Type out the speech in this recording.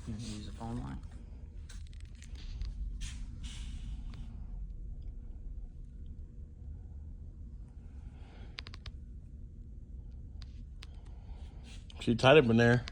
You can use the phone line. She tied him in there.